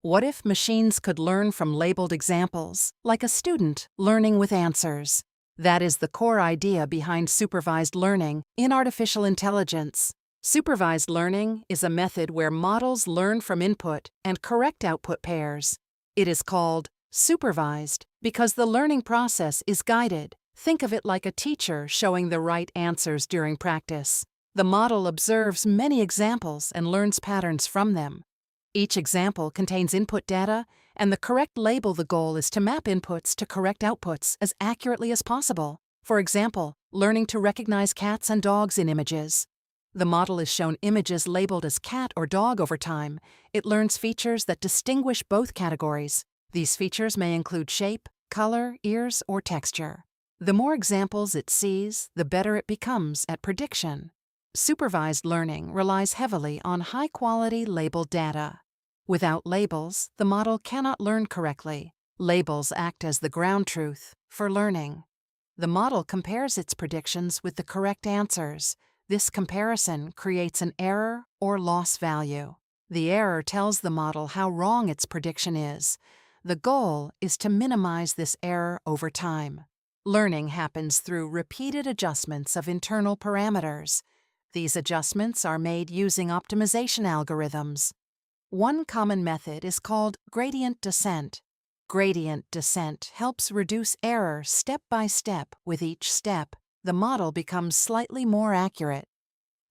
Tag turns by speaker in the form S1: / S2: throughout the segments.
S1: What if machines could learn from labeled examples, like a student learning with answers? That is the core idea behind supervised learning in artificial intelligence. Supervised learning is a method where models learn from input and correct output pairs. It is called supervised because the learning process is guided. Think of it like a teacher showing the right answers during practice. The model observes many examples and learns patterns from them. Each example contains input data, and the correct label. The goal is to map inputs to correct outputs as accurately as possible. For example, learning to recognize cats and dogs in images. The model is shown images labeled as cat or dog. Over time, it learns features that distinguish both categories. These features may include shape, color, ears, or texture. The more examples it sees, the better it becomes at prediction. Supervised learning relies heavily on high-quality labeled data. Without labels, the model cannot learn correctly. Labels act as the ground truth for learning. The model compares its predictions with the correct answers. This comparison creates an error or loss value. The error tells the model how wrong its prediction is. The goal is to minimize this error over time. Learning happens through repeated adjustments of internal parameters. These adjustments are made using optimization algorithms. One common method is called gradient descent. Gradient descent helps reduce error step by step. With each step, the model becomes slightly more accurate.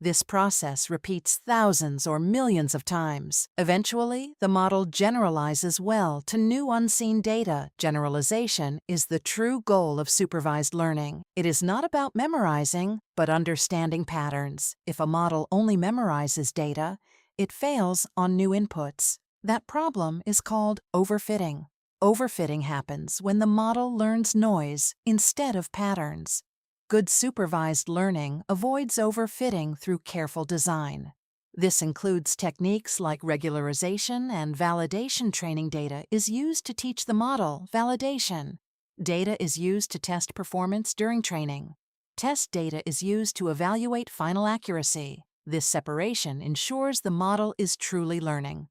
S1: This process repeats thousands or millions of times. Eventually, the model generalizes well to new unseen data. Generalization is the true goal of supervised learning. It is not about memorizing, but understanding patterns. If a model only memorizes data, it fails on new inputs. That problem is called overfitting. Overfitting happens when the model learns noise instead of patterns. Good supervised learning avoids overfitting through careful design. This includes techniques like regularization and validation. Training data is used to teach the model validation. Data is used to test performance during training. Test data is used to evaluate final accuracy. This separation ensures the model is truly learning.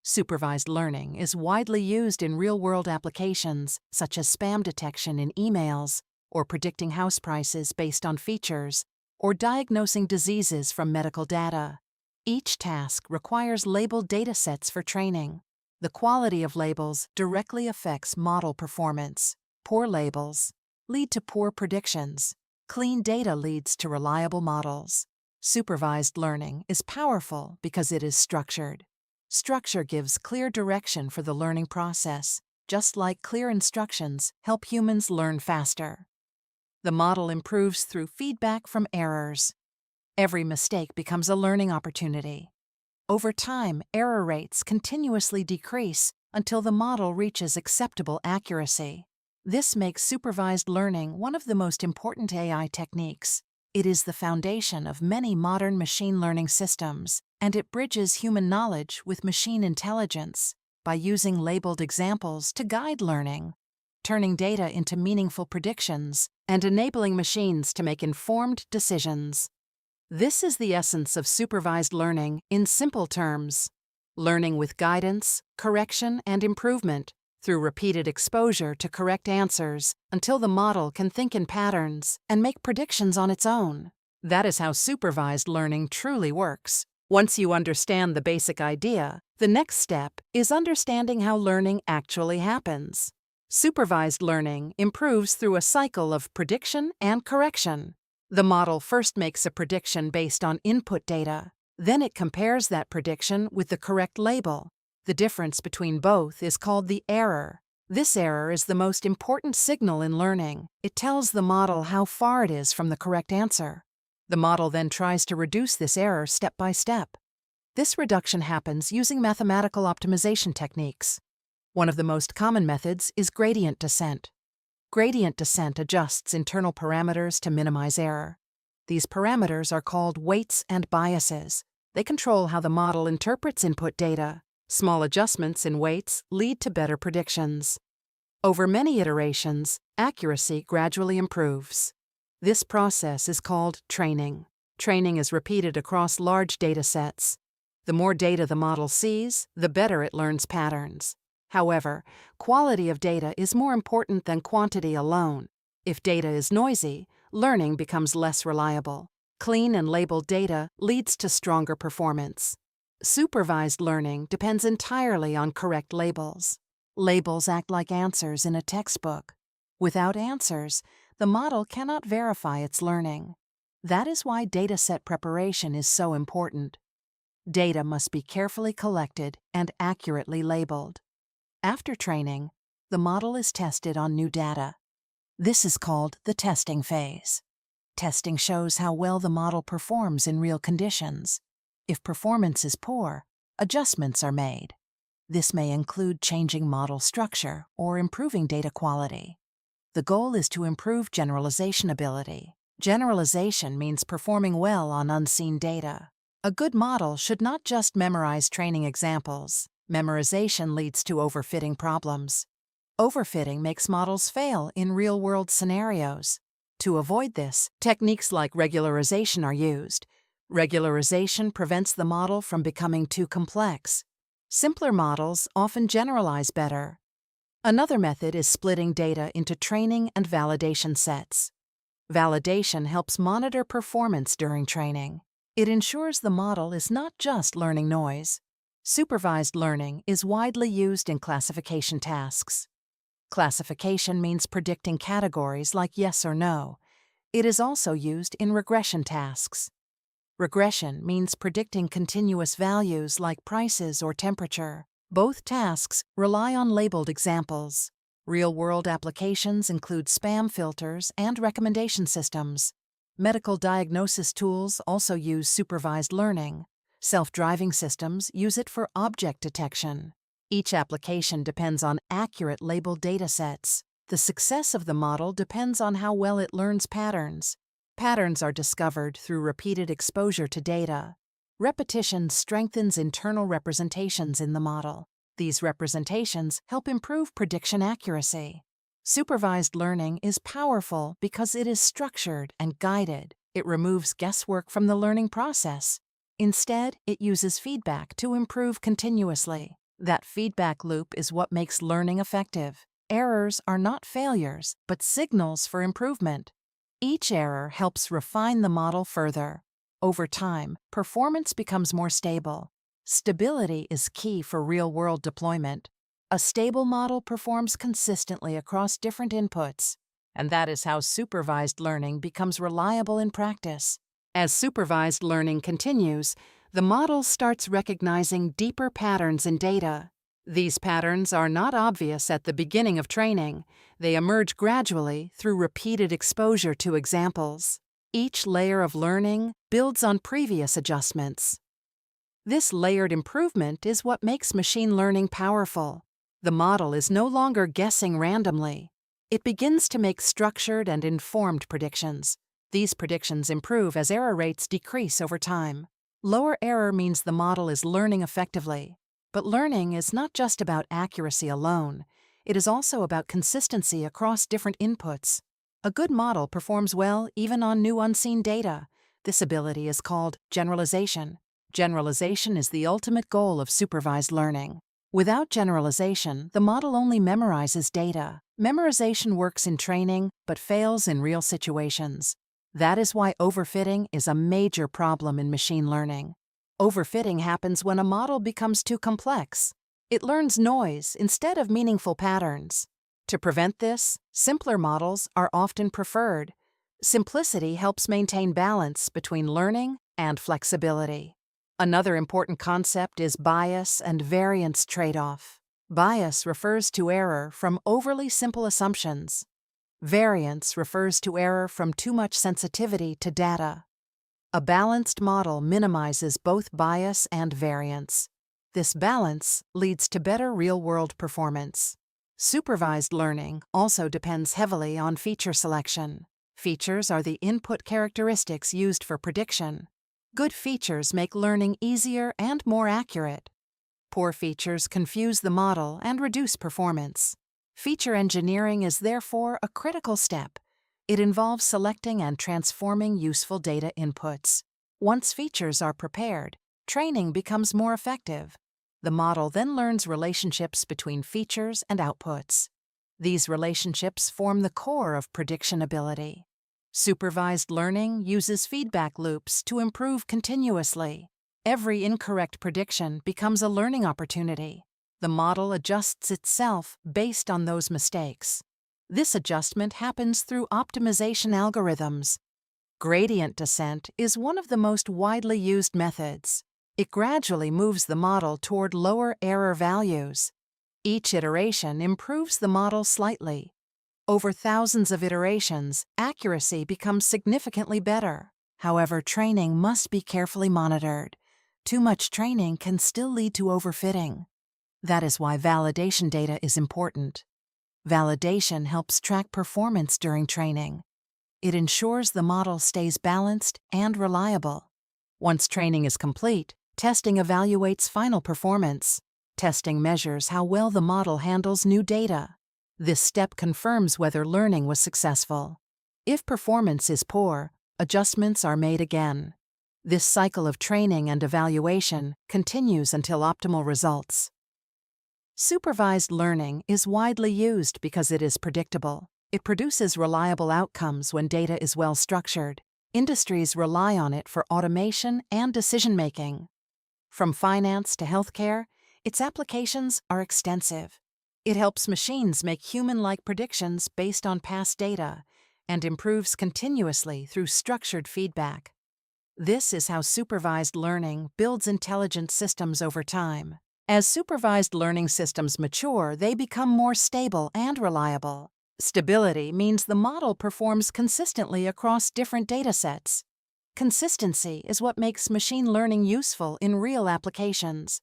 S1: Supervised learning is widely used in real-world applications, such as spam detection in emails, or predicting house prices based on features, or diagnosing diseases from medical data. Each task requires labeled datasets for training. The quality of labels directly affects model performance. Poor labels lead to poor predictions. Clean data leads to reliable models. Supervised learning is powerful because it is structured. Structure gives clear direction for the learning process, just like clear instructions help humans learn faster. The model improves through feedback from errors. Every mistake becomes a learning opportunity. Over time, error rates continuously decrease until the model reaches acceptable accuracy. This makes supervised learning one of the most important AI techniques. It is the foundation of many modern machine learning systems, and it bridges human knowledge with machine intelligence by using labeled examples to guide learning, turning data into meaningful predictions, and enabling machines to make informed decisions. This is the essence of supervised learning in simple terms: learning with guidance, correction, and improvement through repeated exposure to correct answers until the model can think in patterns and make predictions on its own. That is how supervised learning truly works. Once you understand the basic idea, the next step is understanding how learning actually happens. Supervised learning improves through a cycle of prediction and correction. The model first makes a prediction based on input data. Then it compares that prediction with the correct label. The difference between both is called the error. This error is the most important signal in learning. It tells the model how far it is from the correct answer. The model then tries to reduce this error step by step. This reduction happens using mathematical optimization techniques. One of the most common methods is gradient descent. Gradient descent adjusts internal parameters to minimize error. These parameters are called weights and biases. They control how the model interprets input data. Small adjustments in weights lead to better predictions. Over many iterations, accuracy gradually improves. This process is called training. Training is repeated across large datasets. The more data the model sees, the better it learns patterns. However, quality of data is more important than quantity alone. If data is noisy, learning becomes less reliable. Clean and labeled data leads to stronger performance. Supervised learning depends entirely on correct labels. Labels act like answers in a textbook. Without answers, the model cannot verify its learning. That is why dataset preparation is so important. Data must be carefully collected and accurately labeled. After training, the model is tested on new data. This is called the testing phase. Testing shows how well the model performs in real conditions. If performance is poor, adjustments are made. This may include changing model structure or improving data quality. The goal is to improve generalization ability. Generalization means performing well on unseen data. A good model should not just memorize training examples. Memorization leads to overfitting problems. Overfitting makes models fail in real-world scenarios. To avoid this, techniques like regularization are used. Regularization prevents the model from becoming too complex. Simpler models often generalize better. Another method is splitting data into training and validation sets. Validation helps monitor performance during training. It ensures the model is not just learning noise. Supervised learning is widely used in classification tasks. Classification means predicting categories like yes or no. It is also used in regression tasks. Regression means predicting continuous values like prices or temperature. Both tasks rely on labeled examples. Real-world applications include spam filters and recommendation systems. Medical diagnosis tools also use supervised learning. Self-driving systems use it for object detection. Each application depends on accurate labeled datasets. The success of the model depends on how well it learns patterns. Patterns are discovered through repeated exposure to data. Repetition strengthens internal representations in the model. These representations help improve prediction accuracy. Supervised learning is powerful because it is structured and guided. It removes guesswork from the learning process. Instead, it uses feedback to improve continuously. That feedback loop is what makes learning effective. Errors are not failures, but signals for improvement. Each error helps refine the model further. Over time, performance becomes more stable. Stability is key for real-world deployment. A stable model performs consistently across different inputs, and that is how supervised learning becomes reliable in practice. As supervised learning continues, the model starts recognizing deeper patterns in data. These patterns are not obvious at the beginning of training. They emerge gradually through repeated exposure to examples. Each layer of learning builds on previous adjustments. This layered improvement is what makes machine learning powerful. The model is no longer guessing randomly. It begins to make structured and informed predictions. These predictions improve as error rates decrease over time. Lower error means the model is learning effectively. But learning is not just about accuracy alone. It is also about consistency across different inputs. A good model performs well even on new unseen data. This ability is called generalization. Generalization is the ultimate goal of supervised learning. Without generalization, the model only memorizes data. Memorization works in training, but fails in real situations. That is why overfitting is a major problem in machine learning. Overfitting happens when a model becomes too complex. It learns noise instead of meaningful patterns. To prevent this, simpler models are often preferred. Simplicity helps maintain balance between learning and flexibility. Another important concept is bias and variance trade-off. Bias refers to error from overly simple assumptions. Variance refers to error from too much sensitivity to data. A balanced model minimizes both bias and variance. This balance leads to better real-world performance. Supervised learning also depends heavily on feature selection. Features are the input characteristics used for prediction. Good features make learning easier and more accurate. Poor features confuse the model and reduce performance. Feature engineering is therefore a critical step. It involves selecting and transforming useful data inputs. Once features are prepared, training becomes more effective. The model then learns relationships between features and outputs. These relationships form the core of prediction ability. Supervised learning uses feedback loops to improve continuously. Every incorrect prediction becomes a learning opportunity. The model adjusts itself based on those mistakes. This adjustment happens through optimization algorithms. Gradient descent is one of the most widely used methods. It gradually moves the model toward lower error values. Each iteration improves the model slightly. Over thousands of iterations, accuracy becomes significantly better. However, training must be carefully monitored. Too much training can still lead to overfitting. That is why validation data is important. Validation helps track performance during training. It ensures the model stays balanced and reliable. Once training is complete, testing evaluates final performance. Testing measures how well the model handles new data. This step confirms whether learning was successful. If performance is poor, adjustments are made again. This cycle of training and evaluation continues until optimal results. Supervised learning is widely used because it is predictable. It produces reliable outcomes when data is well structured. Industries rely on it for automation and decision-making. From finance to healthcare, its applications are extensive. It helps machines make human-like predictions based on past data and improves continuously through structured feedback. This is how supervised learning builds intelligent systems over time. As supervised learning systems mature, they become more stable and reliable. Stability means the model performs consistently across different datasets. Consistency is what makes machine learning useful in real applications.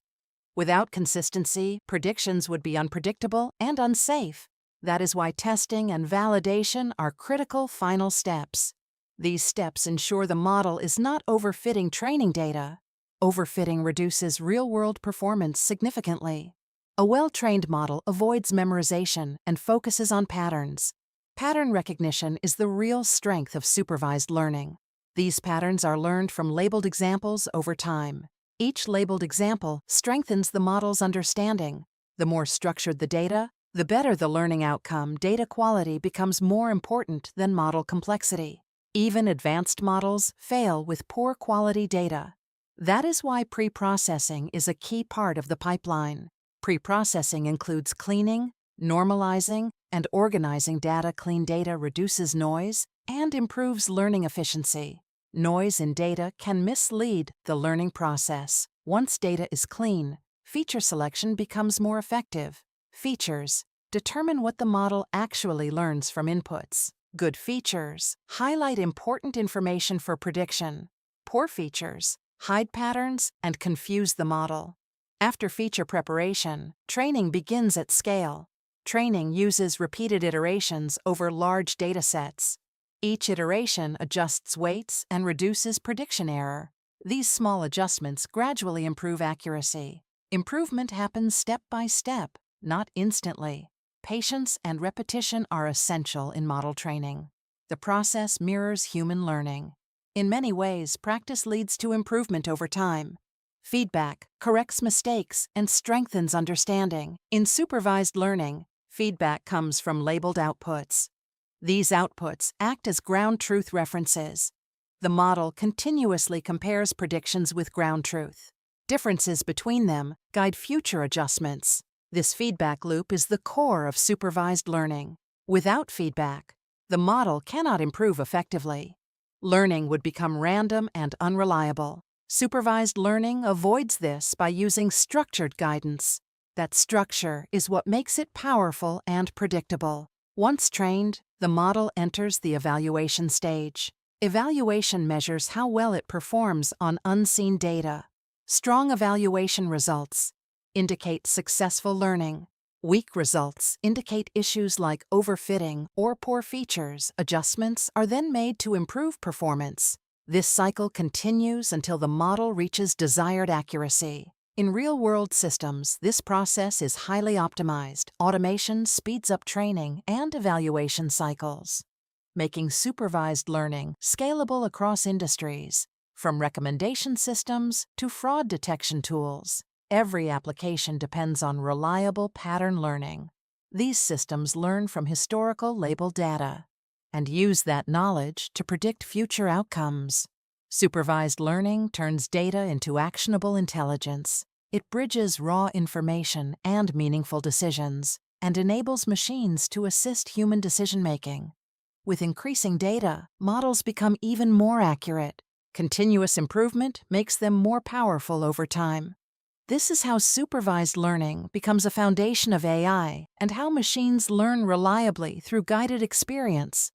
S1: Without consistency, predictions would be unpredictable and unsafe. That is why testing and validation are critical final steps. These steps ensure the model is not overfitting training data. Overfitting reduces real-world performance significantly. A well-trained model avoids memorization and focuses on patterns. Pattern recognition is the real strength of supervised learning. These patterns are learned from labeled examples over time. Each labeled example strengthens the model's understanding. The more structured the data, the better the learning outcome. Data quality becomes more important than model complexity. Even advanced models fail with poor quality data. That is why pre-processing is a key part of the pipeline. Pre-processing includes cleaning, normalizing, and organizing data. Clean data reduces noise and improves learning efficiency. Noise in data can mislead the learning process. Once data is clean, feature selection becomes more effective. Features determine what the model actually learns from inputs. Good features highlight important information for prediction. Poor features hide patterns and confuse the model. After feature preparation, training begins at scale. Training uses repeated iterations over large datasets. Each iteration adjusts weights and reduces prediction error. These small adjustments gradually improve accuracy. Improvement happens step by step, not instantly. Patience and repetition are essential in model training. The process mirrors human learning. In many ways, practice leads to improvement over time. Feedback corrects mistakes and strengthens understanding. In supervised learning, feedback comes from labeled outputs. These outputs act as ground truth references. The model continuously compares predictions with ground truth. Differences between them guide future adjustments. This feedback loop is the core of supervised learning. Without feedback, the model cannot improve effectively. Learning would become random and unreliable. Supervised learning avoids this by using structured guidance. That structure is what makes it powerful and predictable. Once trained, the model enters the evaluation stage. Evaluation measures how well it performs on unseen data. Strong evaluation results indicate successful learning. Weak results indicate issues like overfitting or poor features. Adjustments are then made to improve performance. This cycle continues until the model reaches desired accuracy. In real-world systems, this process is highly optimized. Automation speeds up training and evaluation cycles, making supervised learning scalable across industries. From recommendation systems to fraud detection tools, every application depends on reliable pattern learning. These systems learn from historical label data and use that knowledge to predict future outcomes. Supervised learning turns data into actionable intelligence. It bridges raw information and meaningful decisions and enables machines to assist human decision-making. With increasing data, models become even more accurate. Continuous improvement makes them more powerful over time. This is how supervised learning becomes a foundation of AI and how machines learn reliably through guided experience.